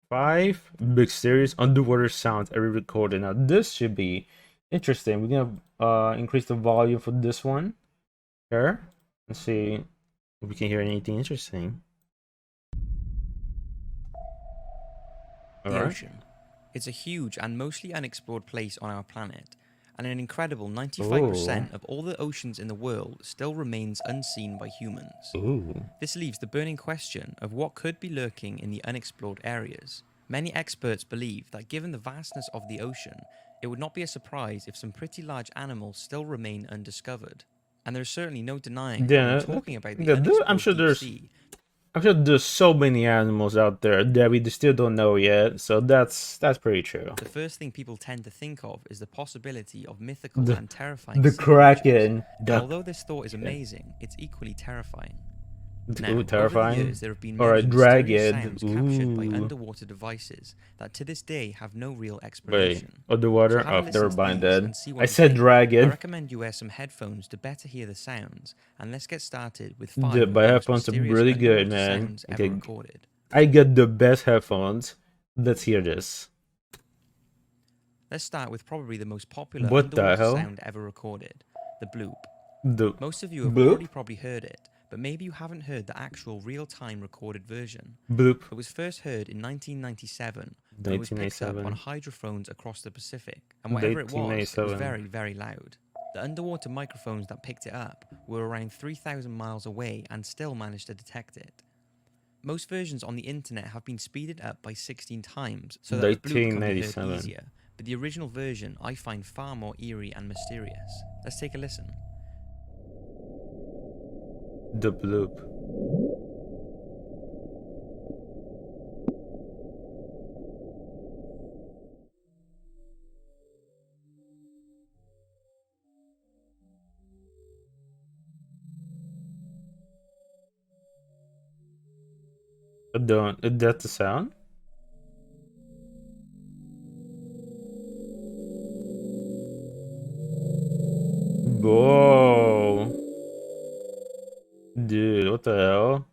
5 mysterious underwater sounds ever recorded. Now this should be interesting. We're gonna increase the volume for this one. Here. Let's see if we can hear anything interesting. The Alright. ocean. It's a huge and mostly unexplored place on our planet, and an incredible Ooh. 95% of all the oceans in the world still remains unseen by humans. Ooh. This leaves the burning question of what could be lurking in the unexplored areas. Many experts believe that given the vastness of the ocean, it would not be a surprise if some pretty large animals still remain undiscovered. And there's certainly no denying that when Yeah, talking about the yeah, I'm unexplored sure deep there's sea, so many animals out there that we still don't know yet. So that's pretty true. the first thing people tend to think of is the possibility of mythical The and terrifying the sea creatures. Kraken. And The although this thought is amazing, it's equally terrifying. Ooh, Now, over the terrifying. years, there have been Or a many mysterious dragon. sounds captured by Ooh. underwater devices that to this day have no real Wait, explanation. So underwater? have a Oh, never listen to mind these that. and see I what you said think. I dragon. recommend you wear some headphones to better hear the sounds, and let's get started with The 5 of my the most headphones are mysterious really good, underwater man. sounds ever Okay, recorded. I get the best headphones. Let's hear this. Let's start with probably the most popular What the underwater hell? sound ever recorded, the bloop. The Most of you have bloop? already probably heard it, but maybe you haven't heard the actual real-time recorded version. Bloop. It was first heard in 1997 when it was picked up on 1997. hydrophones across the Pacific, and whatever it was 1897. very, very loud. The underwater microphones that picked it up were around 3,000 miles away and still managed to detect it. Most versions on the internet have been speeded up by 16 times so that the bloop can be heard 1997. easier, but the original version I find far more eerie and mysterious. Let's take a listen. The bloop. Don't. That's the sound? Whoa. Dude, what the hell?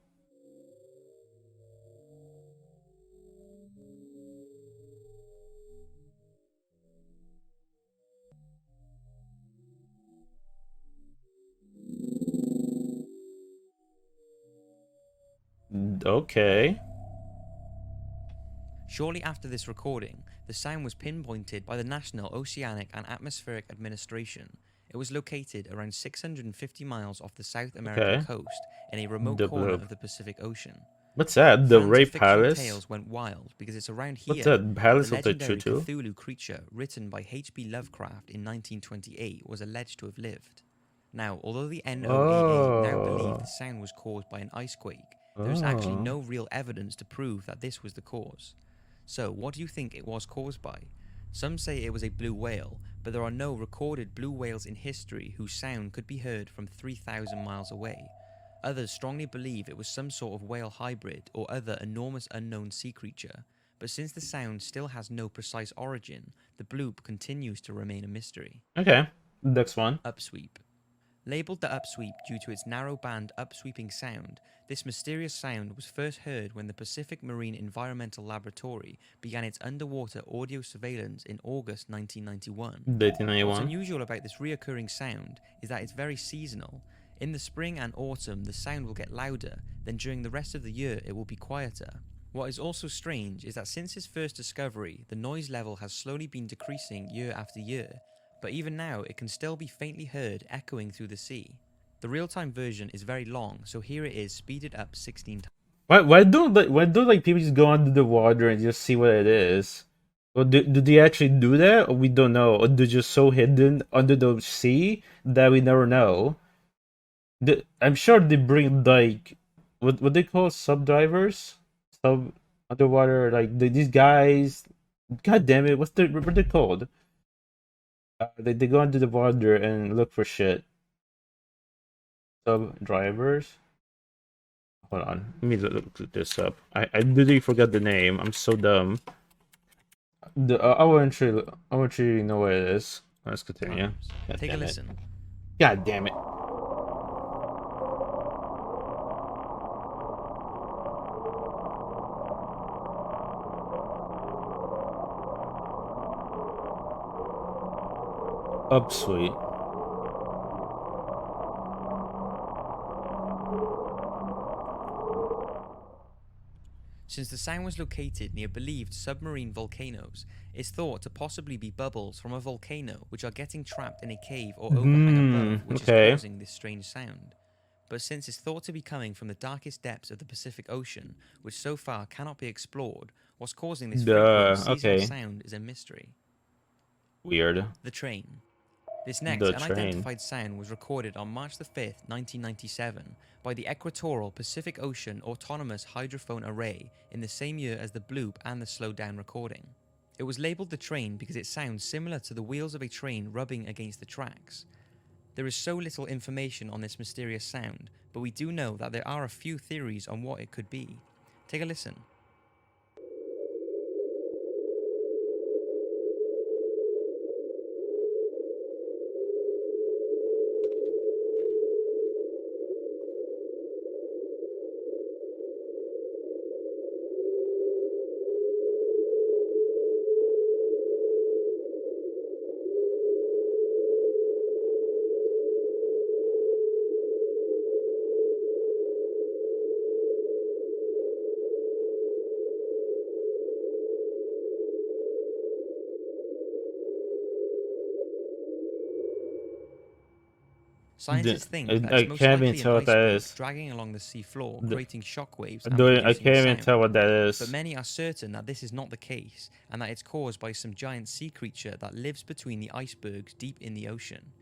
Okay. Shortly after this recording, the sound was pinpointed by the National Oceanic and Atmospheric Administration. It was located around 650 miles off the South American Okay. coast in a remote The corner bloop. of the Pacific Ocean. What's that? The Fans Ray of fictional Palace? tales went wild because it's around What's here that? that the Palace of the legendary Tutu? Cthulhu creature written by H.P. Lovecraft in 1928 was alleged to have lived. Now, although the NOAA now believe the Oh. sound was caused by an icequake, there is actually Oh. no real evidence to prove that this was the cause. So, what do you think it was caused by? Some say it was a blue whale, but there are no recorded blue whales in history whose sound could be heard from 3,000 miles away. Others strongly believe it was some sort of whale hybrid or other enormous unknown sea creature, but since the sound still has no precise origin, the bloop continues to remain a mystery. Okay. Next one. Upsweep. Labelled the upsweep due to its narrow band upsweeping sound, this mysterious sound was first heard when the Pacific Marine Environmental Laboratory began its underwater audio surveillance in August 1991. What's 1891. unusual about this reoccurring sound is that it's very seasonal. In the spring and autumn, the sound will get louder, then during the rest of the year, it will be quieter. What is also strange is that since its first discovery, the noise level has slowly been decreasing year after year, but even now it can still be faintly heard echoing through the sea. The real-time version is very long, so here it is speeded up 16 times. Why don't people just go under the water and just see what it is? Or do they actually do that? Or we don't know. Or they're just so hidden under the sea that we never know. I'm sure they bring like what they call sub divers, sub underwater like these guys. God damn it! What they called? They go under the water and look for shit. Sub drivers. Hold on, let me look this up. I literally forgot the name. I'm so dumb. I want you to know what it is. Let's continue. God Take a damn it. listen. God damn it. Upsweep. Since the sound was located near believed submarine volcanoes, it's thought to possibly be bubbles from a volcano which are getting trapped in a cave or overhang above, which is Okay. causing this strange sound. But since it's thought to be coming from the darkest depths of the Pacific Ocean, which so far cannot be explored, what's causing this frequent Duh. seasonal Okay. sound is a mystery. Weird. The train. This next The train. unidentified sound was recorded on March the 5th, 1997, by the Equatorial Pacific Ocean Autonomous Hydrophone Array in the same year as the Bloop and the slowed down recording. It was labelled the train because it sounds similar to the wheels of a train rubbing against the tracks. There is so little information on this mysterious sound, but we do know that there are a few theories on what it could be. Take a listen. Scientists think that I it's most can't even likely an tell what that iceberg is. dragging along the seafloor, The- creating shockwaves and I producing the can't even sound. tell what that But is. many are certain that this is not the case, and that it's caused by some giant sea creature that lives between the icebergs deep in the ocean.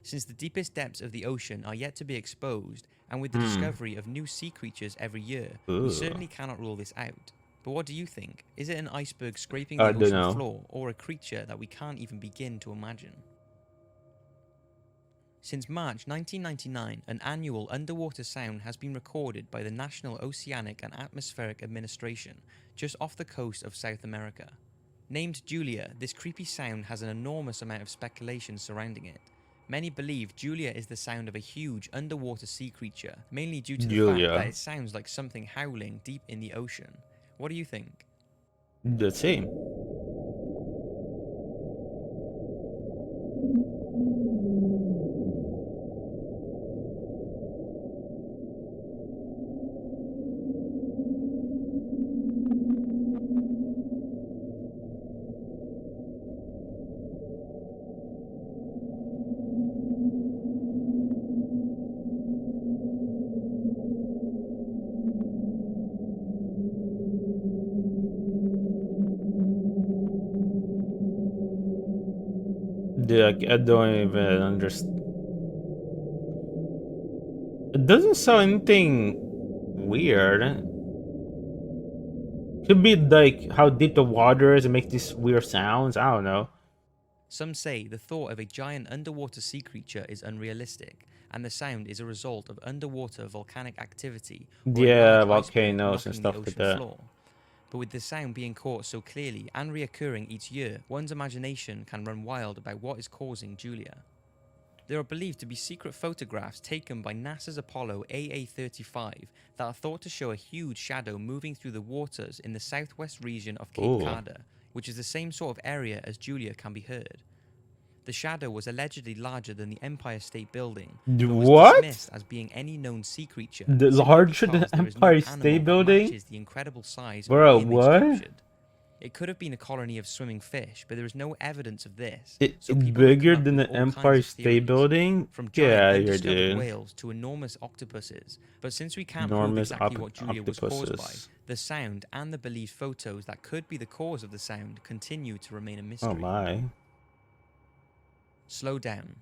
Since the deepest depths of the ocean are yet to be exposed, and with the discovery of new sea creatures every year, we Ooh. certainly cannot rule this out. But what do you think? Is it an iceberg scraping I the don't ocean know. floor, or a creature that we can't even begin to imagine? Since March 1999, an annual underwater sound has been recorded by the National Oceanic and Atmospheric Administration just off the coast of South America. Named Julia, this creepy sound has an enormous amount of speculation surrounding it. Many believe Julia is the sound of a huge underwater sea creature, mainly due to the fact that it sounds like something howling deep in the ocean. What do you think? The same. I don't even understand. It doesn't sound anything weird. Could be like how deep the water is and make these weird sounds. I don't know. Some say the thought of a giant underwater sea creature is unrealistic, and the sound is a result of underwater volcanic activity or a Yeah, large iceberg volcanoes and knocking the stuff like ocean that. floor. But with the sound being caught so clearly and reoccurring each year, one's imagination can run wild about what is causing Julia. There are believed to be secret photographs taken by NASA's Apollo AA-35 that are thought to show a huge shadow moving through the waters in the southwest region of Cape Ooh. Cod, which is the same sort of area as Julia can be heard. The shadow was allegedly larger than the Empire State Building, but was What? dismissed as being any known sea creature, The simply larger than because there is no Empire animal State that Building? matches the incredible size of Bro, the image what? captured. It could have been a colony of swimming fish, but there is no evidence of this. It's So people have bigger come up than with the all kinds Empire of State theories, Building? from Get giant out of here, undiscovered dude. whales to enormous octopuses. But since we can't prove Enormous exactly what Julia was caused by, octopuses. the sound and the believed photos that could be the cause of the sound continue to remain a mystery. Oh my. Slow down.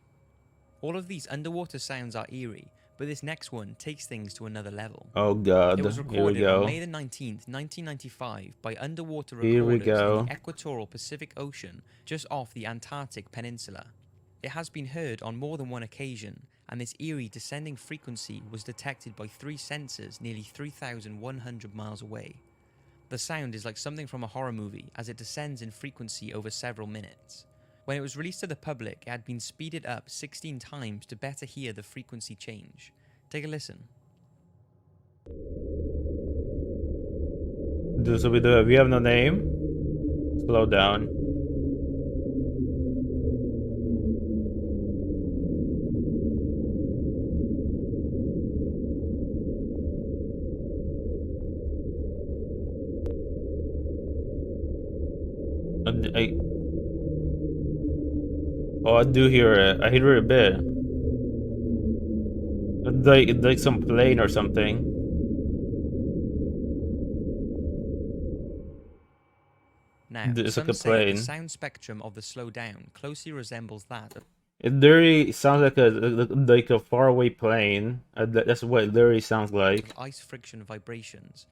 All of these underwater sounds are eerie, but this next one takes things to another level. Oh god. It was Here we recorded on go. May the 19th, 1995 by underwater Here we recorders in go. the equatorial Pacific Ocean just off the Antarctic Peninsula. It has been heard on more than one occasion, and this eerie descending frequency was detected by 3 sensors nearly 3,100 miles away. The sound is like something from a horror movie as it descends in frequency over several minutes. When it was released to the public, it had been speeded up 16 times to better hear the frequency change. Take a listen. This will be the. We have no name. Slow down. I oh, I do hear it. I hear it a bit. It's like some plane or something. Now, It's like some a say the plane. sound spectrum of the slowdown closely resembles that of It literally sounds like a faraway plane. That's what it literally sounds like. ice friction vibrations.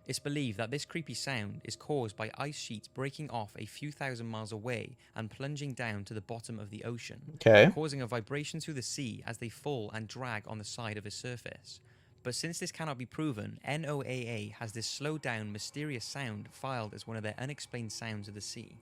It's believed that this creepy sound is caused by ice sheets breaking off a few thousand miles away and plunging down to the bottom of the ocean, Okay. causing a vibration through the sea as they fall and drag on the side of the surface. But since this cannot be proven, NOAA has this slowed down mysterious sound filed as one of their unexplained sounds of the sea.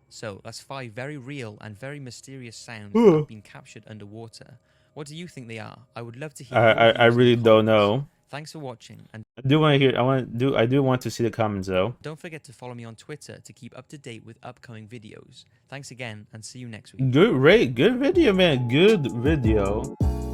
So, that's 5 very real and very mysterious sounds that have been captured underwater. What do you think they are? I would love to hear your I views in the really don't comments. know. Thanks for watching, and I do want to hear. I do want to see the comments though. don't forget to follow me on Twitter to keep up to date with upcoming videos. Thanks again, and see you next week. Good rate. Good video, man. Good video.